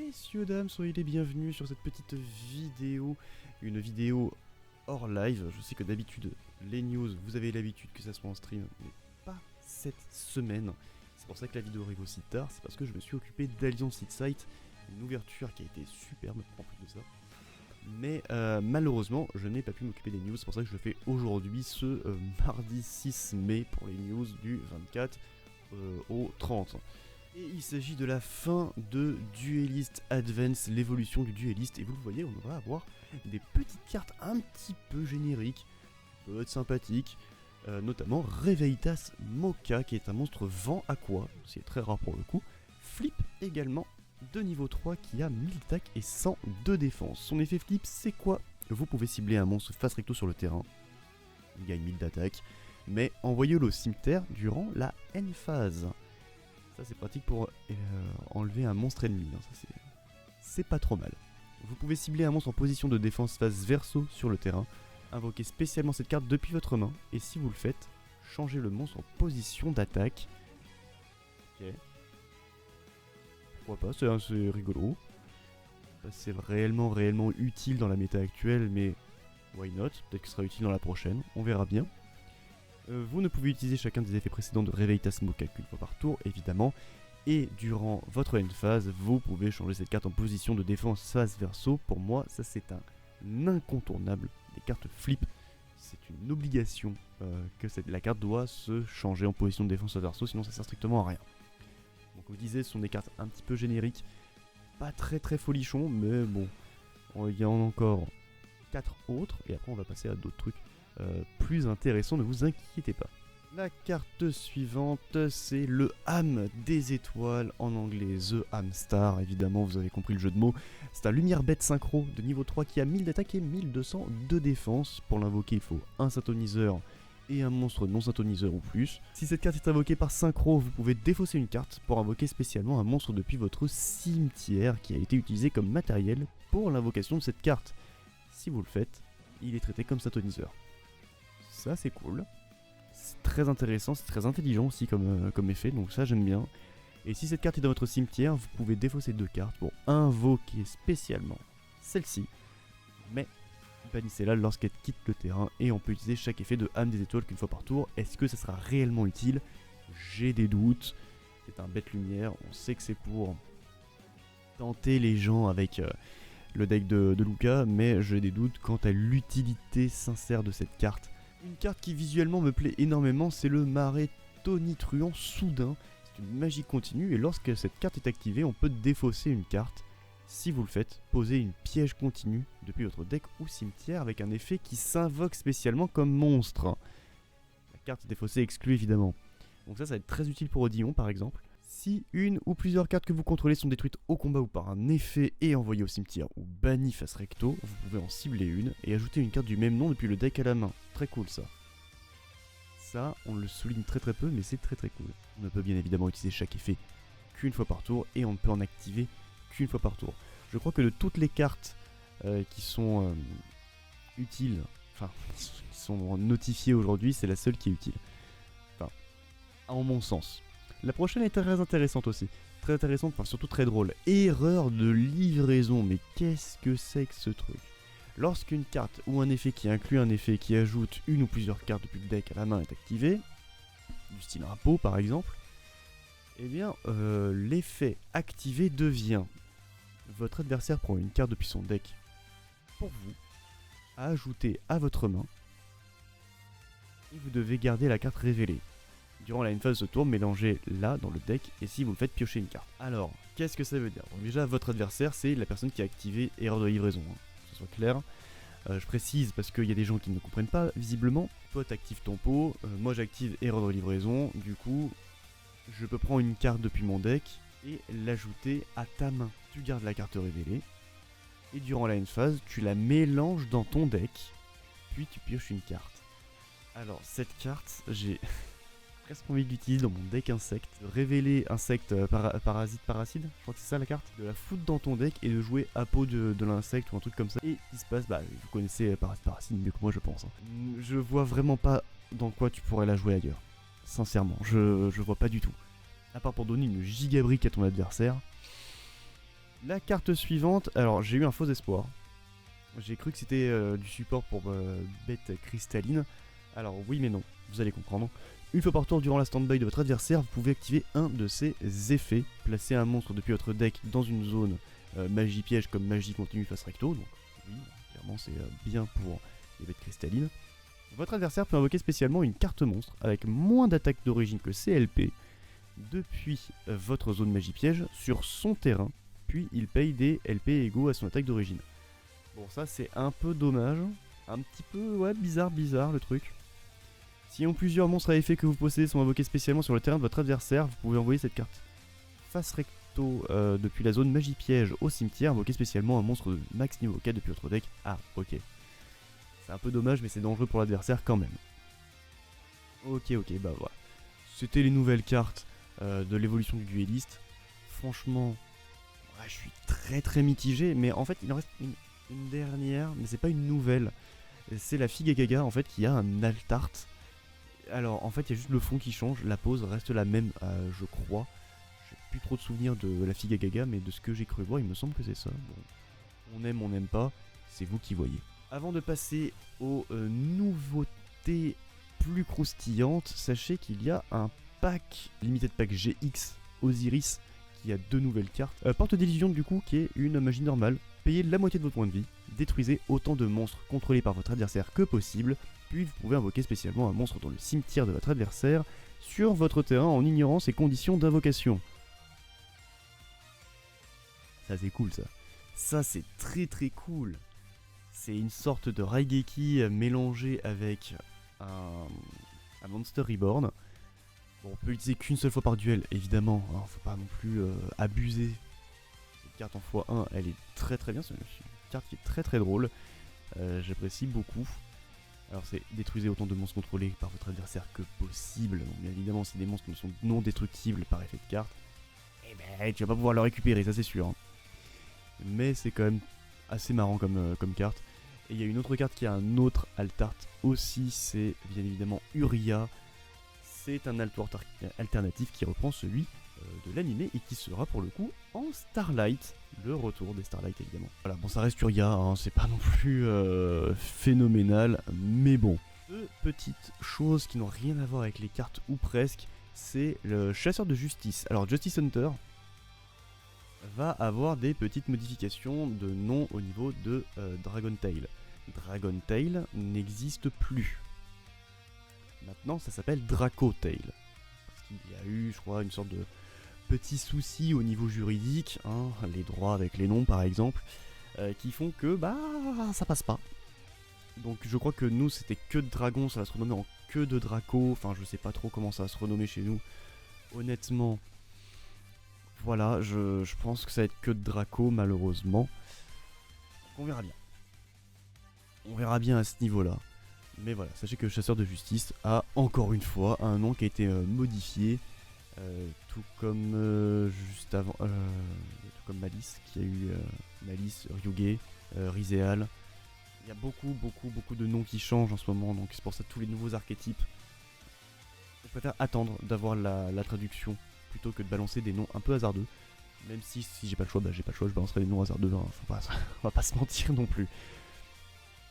Messieurs, dames, soyez les bienvenus sur cette petite vidéo, une vidéo hors live. Je sais que d'habitude, les news, vous avez l'habitude que ça soit en stream, mais pas cette semaine. C'est pour ça que la vidéo arrive aussi tard, c'est parce que je me suis occupé d'Alliance Insight, une ouverture qui a été superbe en plus de ça. Mais malheureusement, je n'ai pas pu m'occuper des news, c'est pour ça que je le fais aujourd'hui, ce mardi 6 mai, pour les news du 24 au 30. Et il s'agit de la fin de Duelist Advance, l'évolution du Duelist. Et vous le voyez, on va avoir des petites cartes un petit peu génériques, qui peuvent être sympathiques, notamment Reveitas Mocha, qui est un monstre vent aqua, c'est très rare pour le coup. Flip également, de niveau 3, qui a 1000 d'attaque et 100 de défense. Son effet flip, c'est quoi? Vous pouvez cibler un monstre face recto sur le terrain, il gagne 1000 d'attaque, mais envoyez-le au cimetière durant la end phase. Ça c'est pratique pour enlever un monstre ennemi, hein. Ça c'est pas trop mal. Vous pouvez cibler un monstre en position de défense face verso sur le terrain, invoquer spécialement cette carte depuis votre main, et si vous le faites, changez le monstre en position d'attaque. Ok. Pourquoi pas, c'est assez rigolo. C'est réellement utile dans la méta actuelle, mais why not? Peut-être que ce sera utile dans la prochaine, on verra bien. Vous ne pouvez utiliser chacun des effets précédents de Reveitas Mocha qu'une fois par tour, évidemment. Et durant votre end phase, vous pouvez changer cette carte en position de défense face verso. Pour moi, ça c'est un incontournable. Les cartes flip, c'est une obligation que la carte doit se changer en position de défense face verso, sinon ça sert strictement à rien. Donc comme je disais, ce sont des cartes un petit peu génériques, pas très folichons, mais bon, il y en a encore 4 autres, et après on va passer à d'autres trucs plus intéressant, ne vous inquiétez pas. La carte suivante, c'est le Âme des étoiles, en anglais The Âme Star, évidemment vous avez compris le jeu de mots. C'est un lumière bête synchro de niveau 3 qui a 1000 d'attaque et 1200 de défense. Pour l'invoquer, il faut un synthoniseur et un monstre non synthoniseur ou plus. Si cette carte est invoquée par synchro, vous pouvez défausser une carte pour invoquer spécialement un monstre depuis votre cimetière qui a été utilisé comme matériel pour l'invocation de cette carte. Si vous le faites, il est traité comme synthoniseur. Ça c'est cool, c'est très intéressant, c'est très intelligent aussi comme effet, donc ça j'aime bien. Et si cette carte est dans votre cimetière, vous pouvez défausser 2 cartes pour invoquer spécialement celle-ci, mais bannissez-la lorsqu'elle quitte le terrain, et on peut utiliser chaque effet de Âme des étoiles qu'une fois par tour. Est-ce que ça sera réellement utile? J'ai des doutes, c'est un bête lumière, on sait que c'est pour tenter les gens avec le deck de Luca, mais j'ai des doutes quant à l'utilité sincère de cette carte. Une carte qui visuellement me plaît énormément, c'est le marais tonitruant soudain. C'est une magie continue, et lorsque cette carte est activée, on peut défausser une carte. Si vous le faites, posez une piège continue depuis votre deck ou cimetière avec un effet qui s'invoque spécialement comme monstre. La carte défaussée exclue évidemment. Donc ça va être très utile pour Odillon par exemple. Si une ou plusieurs cartes que vous contrôlez sont détruites au combat ou par un effet et envoyées au cimetière ou bannies face recto, vous pouvez en cibler une et ajouter une carte du même nom depuis le deck à la main. Très cool ça. Ça, on le souligne très peu, mais c'est très cool. On ne peut bien évidemment utiliser chaque effet qu'une fois par tour, et on ne peut en activer qu'une fois par tour. Je crois que de toutes les cartes qui sont utiles, enfin, qui sont notifiées aujourd'hui, c'est la seule qui est utile. Enfin, en mon sens. La prochaine est très intéressante aussi. Très intéressante, enfin surtout très drôle. Erreur de livraison, mais qu'est-ce que c'est que ce truc? Lorsqu'une carte ou un effet qui inclut un effet qui ajoute une ou plusieurs cartes depuis le deck à la main est activé, du style impôt par exemple, eh bien l'effet activé devient: votre adversaire prend une carte depuis son deck pour vous, à ajouter à votre main, et vous devez garder la carte révélée. Durant la phase de ce tour, mélangez-la dans le deck, et si vous le faites, piochez une carte. Alors, qu'est-ce que ça veut dire? Donc déjà, votre adversaire, c'est la personne qui a activé erreur de livraison, hein, que ce soit clair. Je précise parce qu'il y a des gens qui ne comprennent pas, visiblement. Toi, t'actives ton pot, moi j'active erreur de livraison, du coup, je peux prendre une carte depuis mon deck et l'ajouter à ta main. Tu gardes la carte révélée, et durant la end phase, tu la mélanges dans ton deck, puis tu pioches une carte. Alors, cette carte, j'ai presque envie de l'utiliser dans mon deck insecte. De révéler insecte parasite, je crois que c'est ça la carte. De la foutre dans ton deck et de jouer à peau de l'insecte ou un truc comme ça. Et il se passe, bah vous connaissez parasite mieux que moi je pense. Hein. Je vois vraiment pas dans quoi tu pourrais la jouer ailleurs. Sincèrement, je vois pas du tout. À part pour donner une gigabrique à ton adversaire. La carte suivante, alors j'ai eu un faux espoir. J'ai cru que c'était du support pour bête cristalline. Alors oui mais non, vous allez comprendre. Une fois par tour durant la stand-by de votre adversaire, vous pouvez activer un de ses effets. Placer un monstre depuis votre deck dans une zone magie piège comme magie continue face recto. Donc oui, clairement c'est bien pour les bêtes cristallines. Votre adversaire peut invoquer spécialement une carte monstre avec moins d'attaque d'origine que CLP depuis votre zone magie piège sur son terrain, puis il paye des LP égaux à son attaque d'origine. Bon ça c'est un peu dommage, un petit peu ouais bizarre le truc. Si plusieurs monstres à effet que vous possédez sont invoqués spécialement sur le terrain de votre adversaire, vous pouvez envoyer cette carte face recto depuis la zone magie piège au cimetière, invoquer spécialement un monstre de max niveau 4 depuis votre deck. Ah ok. C'est un peu dommage mais c'est dangereux pour l'adversaire quand même. Ok bah voilà. C'était les nouvelles cartes de l'évolution du dueliste. Franchement, ouais, je suis très mitigé, mais en fait il en reste une dernière, mais c'est pas une nouvelle. C'est la Figue Gaga en fait qui a un altart. Alors en fait il y a juste le fond qui change, la pose reste la même je crois. J'ai plus trop de souvenirs de la Figue Gaga, mais de ce que j'ai cru voir il me semble que c'est ça. Bon, on n'aime pas, c'est vous qui voyez. Avant de passer aux nouveautés plus croustillantes, sachez qu'il y a un pack, Limited Pack GX Osiris, qui a 2 nouvelles cartes. Porte d'illusion du coup qui est une magie normale. Payez la moitié de votre point de vie, détruisez autant de monstres contrôlés par votre adversaire que possible, puis vous pouvez invoquer spécialement un monstre dans le cimetière de votre adversaire sur votre terrain en ignorant ses conditions d'invocation. Ça c'est cool ça. Ça c'est très cool. C'est une sorte de Raigeki mélangé avec un Monster Reborn. Bon, on peut l'utiliser qu'une seule fois par duel, évidemment. Hein, faut pas non plus abuser. Cette carte en x1, elle est très bien. C'est une carte qui est très drôle. J'apprécie beaucoup. Alors c'est détruisez autant de monstres contrôlés par votre adversaire que possible. Donc bien évidemment, si des monstres ne sont non destructibles par effet de carte, eh ben tu vas pas pouvoir le récupérer, ça c'est sûr. Hein. Mais c'est quand même assez marrant comme carte. Et il y a une autre carte qui a un autre altart aussi, c'est bien évidemment Uria. C'est un altart alternatif qui reprend celui de l'animé et qui sera pour le coup en Starlight, le retour des Starlight évidemment. Voilà, bon ça reste Uria, hein, c'est pas non plus phénoménal, mais bon. Deux petites choses qui n'ont rien à voir avec les cartes ou presque, c'est le chasseur de justice. Alors Justice Hunter va avoir des petites modifications de nom au niveau de Dragon Tail. Dragon Tail n'existe plus. Maintenant, ça s'appelle Draco Tail. Parce qu'il y a eu, je crois, une sorte de petit souci au niveau juridique, hein, les droits avec les noms par exemple, qui font que bah ça passe pas. Donc je crois que nous c'était que de dragon, ça va se renommer en que de Draco, enfin je sais pas trop comment ça va se renommer chez nous. Honnêtement, voilà, je pense que ça va être que de Draco malheureusement. On verra bien. On verra bien à ce niveau-là. Mais voilà, sachez que Chasseur de Justice a encore une fois un nom qui a été modifié. Tout comme juste avant, tout comme Malice, qui a eu Malice, Ryuge, Rizéal. Il y a beaucoup de noms qui changent en ce moment, donc c'est pour ça tous les nouveaux archétypes. Je préfère attendre d'avoir la traduction plutôt que de balancer des noms un peu hasardeux. Même si j'ai pas le choix, j'ai pas le choix, je balancerai des noms hasardeux, hein, on va pas se mentir non plus.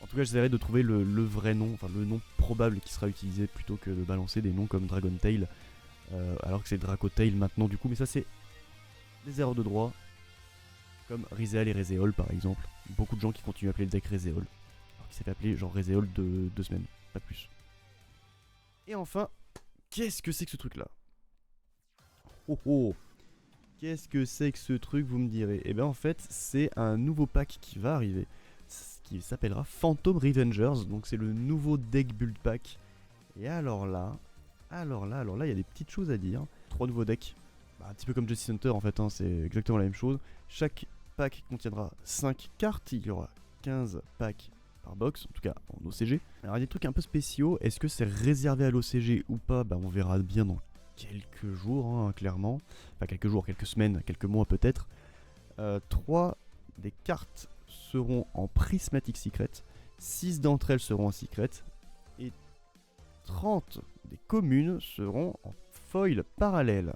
En tout cas, j'essaierai de trouver le vrai nom, enfin le nom probable qui sera utilisé plutôt que de balancer des noms comme Dragon Tail, alors que c'est Draco Tail maintenant du coup, mais ça c'est des erreurs de droit, comme Rizéal et Rezéol par exemple. Beaucoup de gens qui continuent à appeler le deck Rezéol, alors qu'il s'est fait appeler genre Rezéol de 2 semaines, pas plus. Et enfin, qu'est-ce que c'est que ce truc là? Oh, qu'est-ce que c'est que ce truc, vous me direz? Et bien en fait, c'est un nouveau pack qui va arriver, qui s'appellera Phantom Revengers, donc c'est le nouveau deck build pack. Et alors là, il y a des petites choses à dire. 3 nouveaux decks, un petit peu comme Justice Hunter en fait, hein, c'est exactement la même chose. Chaque pack contiendra 5 cartes, il y aura 15 packs par box, en tout cas en OCG. Alors il y a des trucs un peu spéciaux, est-ce que c'est réservé à l'OCG ou pas? On verra bien dans quelques jours, hein, clairement. Enfin quelques jours, quelques semaines, quelques mois peut-être. 3 des cartes seront en Prismatic Secret, 6 d'entre elles seront en Secret, et 30 des communes seront en foil parallèle.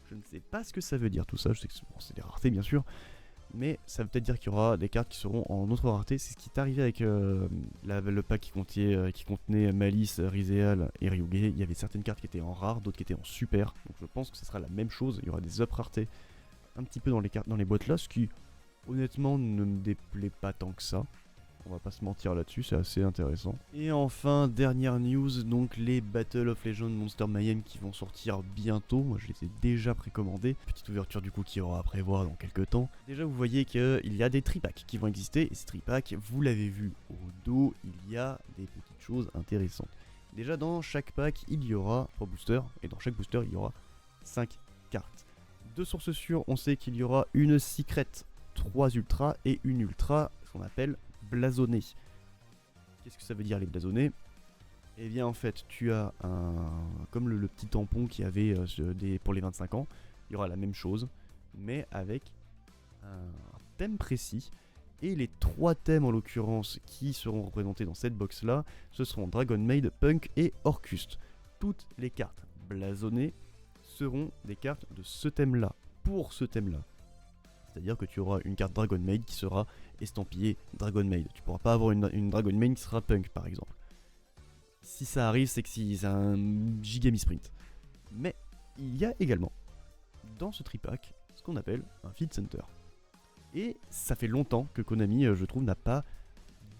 Je ne sais pas ce que ça veut dire tout ça, je sais que c'est des raretés bien sûr, Mais ça veut peut-être dire qu'il y aura des cartes qui seront en autre rareté. C'est ce qui est arrivé avec le pack qui contenait Malice, Rizéal et Ryuge. Il y avait certaines cartes qui étaient en rare, d'autres qui étaient en super. Donc je pense que ce sera la même chose. Il y aura des up raretés un petit peu dans les cartes, dans les boîtes là, ce qui honnêtement ne me déplaît pas tant que ça. On va pas se mentir là-dessus, c'est assez intéressant. Et enfin, dernière news, donc les Battle of Legends Monster Mayhem qui vont sortir bientôt. Moi je les ai déjà précommandés. Petite ouverture du coup qui aura à prévoir dans quelques temps. Déjà vous voyez qu'il y a des tripacks qui vont exister. Et ces tripacks, vous l'avez vu au dos, il y a des petites choses intéressantes. Déjà dans chaque pack, il y aura 3 boosters. Et dans chaque booster, il y aura 5 cartes. De sources sûres, on sait qu'il y aura une secret, 3 ultras et une ultra, ce qu'on appelle blasonné. Qu'est-ce que ça veut dire les blasonnés? Eh bien en fait tu as comme le petit tampon qu'il y avait pour les 25 ans, il y aura la même chose mais avec un thème précis. Et les 3 thèmes en l'occurrence qui seront représentés dans cette box là, ce seront Dragon Maid, Punk et Orcust. Toutes les cartes blasonnées seront des cartes de ce thème là, pour ce thème là. C'est-à-dire que tu auras une carte Dragon Maid qui sera estampillée Dragon Maid. Tu pourras pas avoir une Dragon Maid qui sera Punk par exemple. Si ça arrive, c'est que c'est un giga misprint. Mais il y a également dans ce tripack ce qu'on appelle un Field Center. Et ça fait longtemps que Konami, je trouve, n'a pas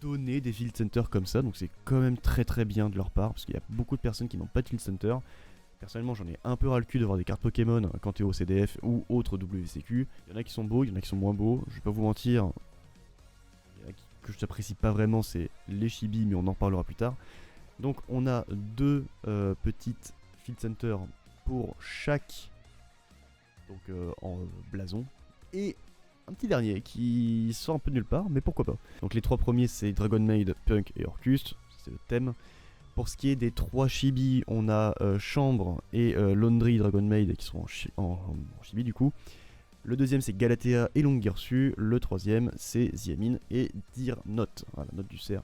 donné des Field Center comme ça. Donc c'est quand même très très bien de leur part parce qu'il y a beaucoup de personnes qui n'ont pas de Field Center. Personnellement, j'en ai un peu ras le cul de voir des cartes Pokémon quand tu es au CDF ou autre WCQ. Il y en a qui sont beaux, il y en a qui sont moins beaux. Je vais pas vous mentir. Il y en a que je n'apprécie pas vraiment, c'est les Chibi, mais on en parlera plus tard. Donc on a 2 petites Field Center pour chaque en blason. Et un petit dernier qui sort un peu de nulle part, mais pourquoi pas. Donc les 3 premiers c'est Dragon Maid, Punk et Orcust, c'est le thème. Pour ce qui est des 3 Chibi, on a Chambre et Laundry Dragon Maid qui seront en Chibi du coup. Le deuxième c'est Galatea et Longirsu. Le troisième c'est Ziamin et Dear Note, la note du cerf,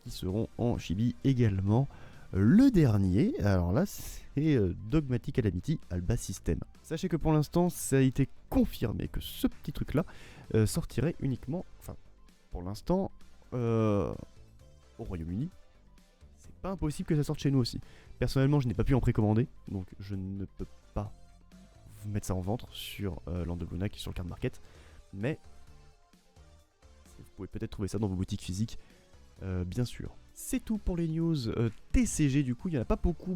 qui seront en Chibi également. Le dernier, alors là c'est Dogmatic Calamity Alba System. Sachez que pour l'instant ça a été confirmé que ce petit truc là sortirait uniquement, enfin pour l'instant au Royaume-Uni. C'est pas impossible que ça sorte chez nous aussi. Personnellement je n'ai pas pu en précommander, donc je ne peux pas vous mettre ça en vente sur Land of Luna qui est sur le card market. Mais vous pouvez peut-être trouver ça dans vos boutiques physiques, bien sûr. C'est tout pour les news TCG du coup, il n'y en a pas beaucoup,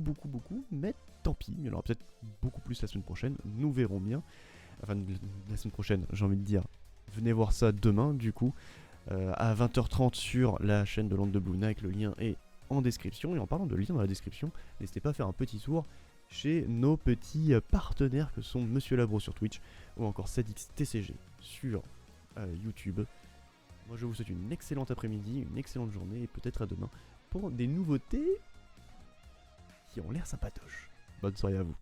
mais tant pis, il y en aura peut-être beaucoup plus la semaine prochaine, nous verrons bien. Enfin, la semaine prochaine, j'ai envie de dire, venez voir ça demain du coup, à 20h30 sur la chaîne de Land of Luna, avec le lien est en description. Et en parlant de lien dans la description, n'hésitez pas à faire un petit tour chez nos petits partenaires que sont Monsieur Labro sur Twitch ou encore Sadix TCG sur YouTube. Moi je vous souhaite une excellente après-midi, une excellente journée et peut-être à demain pour des nouveautés qui ont l'air sympatoches. Bonne soirée à vous.